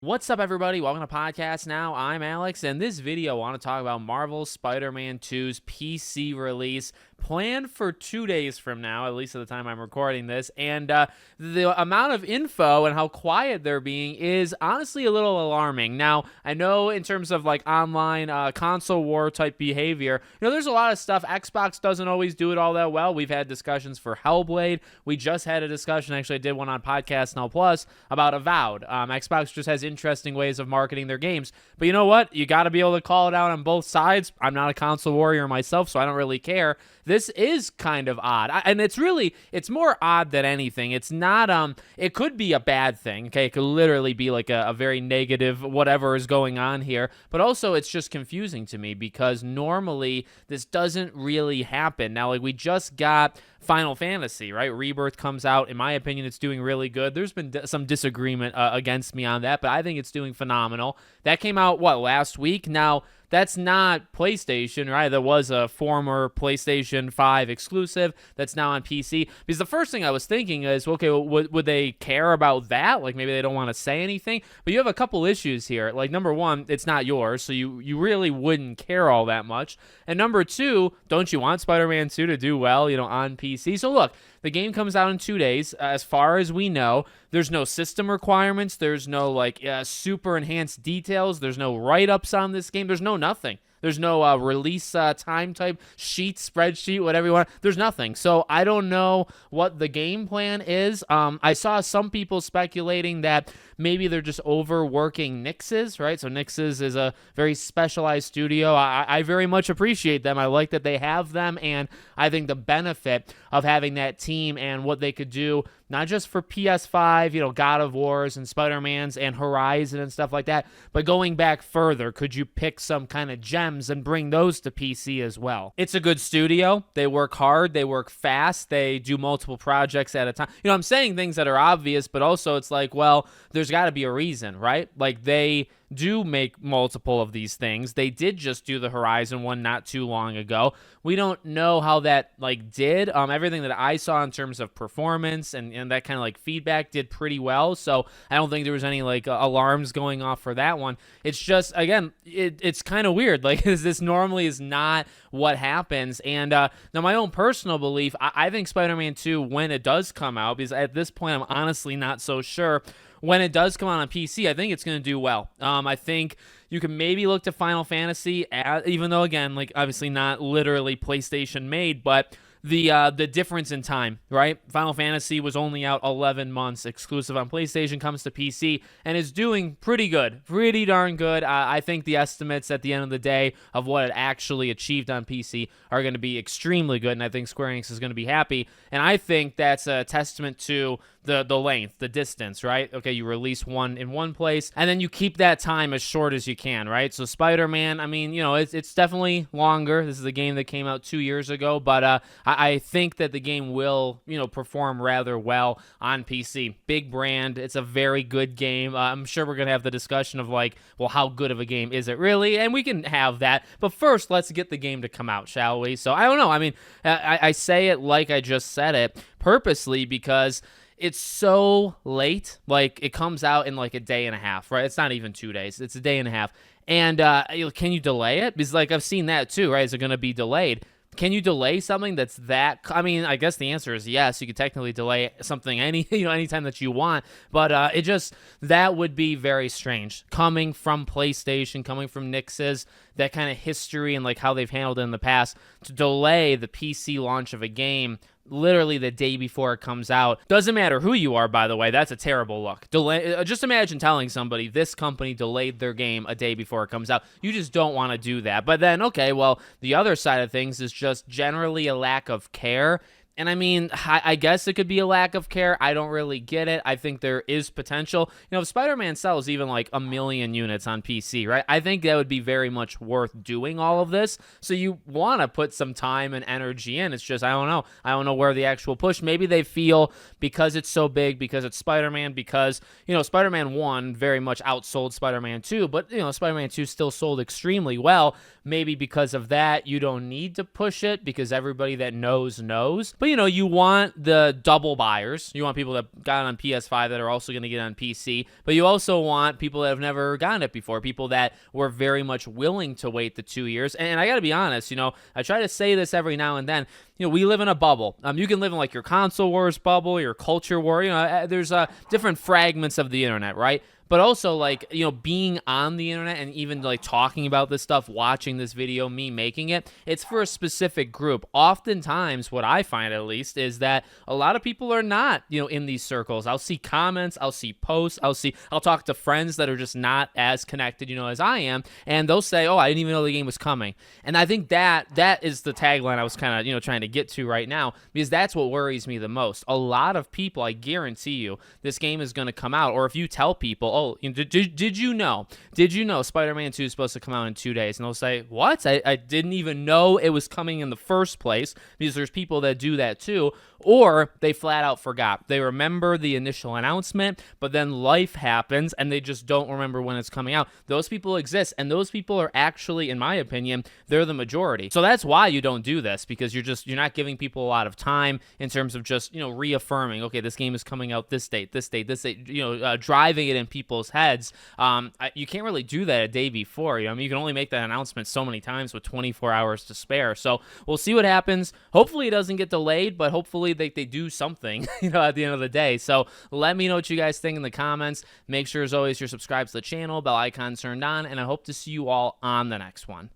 What's up, everybody? Welcome to Podcast Now. I'm Alex, and this video I want to talk about Marvel's Spider-Man 2's PC release, planned for 2 days from now, at least at the time I'm recording this, and the amount of info and how quiet they're being is honestly a little alarming. Now, I know in terms of like online console war type behavior, there's a lot of stuff. Xbox doesn't always do it all that well. We've had discussions for Hellblade. We just had a discussion, actually I did one on Podcast Now Plus, about Avowed. Xbox just has interesting ways of marketing their games. But you know what? You got to be able to call it out on both sides. I'm not a console warrior myself, so I don't really care. This is kind of odd. And it's more odd than anything. It's not, it could be a bad thing, okay? It could literally be like a very negative whatever is going on here. But also, it's just confusing to me because normally this doesn't really happen. Now, like, we just got Final Fantasy, right? Rebirth comes out. In my opinion, it's doing really good. There's been some disagreement against me on that, but I think it's doing phenomenal. That came out, last week? Now, that's not PlayStation, right? That was a former PlayStation 5 exclusive that's now on PC. Because the first thing I was thinking is, okay, would they care about that? Like, maybe they don't want to say anything. But you have a couple issues here. Like, number one, it's not yours, so you really wouldn't care all that much. And number two, don't you want Spider-Man 2 to do well, on PC? So look, the game comes out in 2 days. As far as we know, there's no system requirements. There's no super enhanced details. There's no write-ups on this game. There's no nothing. There's no release time type sheet, spreadsheet, whatever you want. There's nothing. So I don't know what the game plan is. I saw some people speculating that maybe they're just overworking Nix's, right? So Nix's is a very specialized studio. I very much appreciate them. I like that they have them, and I think the benefit of having that team and what they could do, not just for PS5, God of Wars and Spider-Man's and Horizon and stuff like that, but going back further, could you pick some kind of gems and bring those to PC as well? It's a good studio. They work hard. They work fast. They do multiple projects at a time. I'm saying things that are obvious, but also it's like, well, there's got to be a reason, right? Like, they do make multiple of these things. They did just do the Horizon one not too long ago. We don't know how that did. Everything that I saw in terms of performance and that kind of feedback did pretty well. So I don't think there was any alarms going off for that one. It's just, again, it's kind of weird. This normally is not what happens. And now my own personal belief, I think Spider-Man 2, when it does come out, because at this point I'm honestly not so sure, when it does come out on PC, I think it's going to do well. I think you can maybe look to Final Fantasy, even though, again, obviously not literally PlayStation made, but the difference in time, right? Final Fantasy was only out 11 months, exclusive on PlayStation, comes to PC, and is doing pretty good, pretty darn good. I think the estimates at the end of the day of what it actually achieved on PC are going to be extremely good, and I think Square Enix is going to be happy, and I think that's a testament to the length, the distance, right? Okay, you release one in one place, and then you keep that time as short as you can, right? So Spider-Man, I mean, it's definitely longer. This is a game that came out 2 years ago, but I think that the game will, perform rather well on PC. Big brand. It's a very good game. I'm sure we're going to have the discussion of how good of a game is it really? And we can have that. But first, let's get the game to come out, shall we? So I don't know. I mean, I say it like I just said it purposely because it's so late. It comes out in a day and a half, right? It's not even 2 days. It's a day and a half. And can you delay it? Because I've seen that too, right? Is it going to be delayed? Can you delay something that's that? I mean, I guess the answer is yes. You could technically delay something anytime that you want, but that would be very strange coming from PlayStation, coming from Nix's, that kind of history and how they've handled it in the past, to delay the PC launch of a game literally the day before it comes out. Doesn't matter who you are, by the way. That's a terrible look. Just imagine telling somebody this company delayed their game a day before it comes out. You just don't want to do that. But then, okay, well, the other side of things is just generally a lack of care. And I mean, I guess it could be a lack of care. I don't really get it. I think there is potential. If Spider-Man sells even 1 million units on PC, right? I think that would be very much worth doing all of this. So you want to put some time and energy in. It's just, I don't know. I don't know where the actual push. Maybe they feel because it's so big, because it's Spider-Man, because, Spider-Man 1 very much outsold Spider-Man 2, but, Spider-Man 2 still sold extremely well. Maybe because of that, you don't need to push it because everybody that knows. But But, you know, you want the double buyers. You want people that got it on PS5 that are also going to get on PC. But you also want people that have never gotten it before, people that were very much willing to wait the 2 years. And I got to be honest, you know, I try to say this every now and then. You know, we live in a bubble. You can live in like your console wars bubble, your culture war. You know, there's different fragments of the internet, right? But also, like, you know, being on the internet and even like talking about this stuff, watching this video, me making it, it's for a specific group. Oftentimes, what I find at least is that a lot of people are not, you know, in these circles. I'll see comments, I'll see posts, I'll talk to friends that are just not as connected, you know, as I am, and they'll say, "Oh, I didn't even know the game was coming." And I think that is the tagline I was kind of, you know, trying to get to right now, because that's what worries me the most. A lot of people, I guarantee you, this game is going to come out, or if you tell people, "Oh, did you know Spider-Man 2 is supposed to come out in 2 days?" And they'll say, "What? I didn't even know it was coming in the first place," because there's people that do that too. Or they flat out forgot. They remember the initial announcement, but then life happens and they just don't remember when it's coming out. Those people exist, and those people are actually, in my opinion, they're the majority. So that's why you don't do this, because you're not giving people a lot of time in terms of just, you know, reaffirming, okay, this game is coming out this date, you know, driving it in people's heads. You can't really do that a day before. You know, I mean, you can only make that announcement so many times with 24 hours to spare. So we'll see what happens. Hopefully it doesn't get delayed, but hopefully they do something, you know, at the end of the day. So let me know what you guys think in the comments. Make sure, as always, you're subscribed to the channel, bell icon turned on, and I hope to see you all on the next one.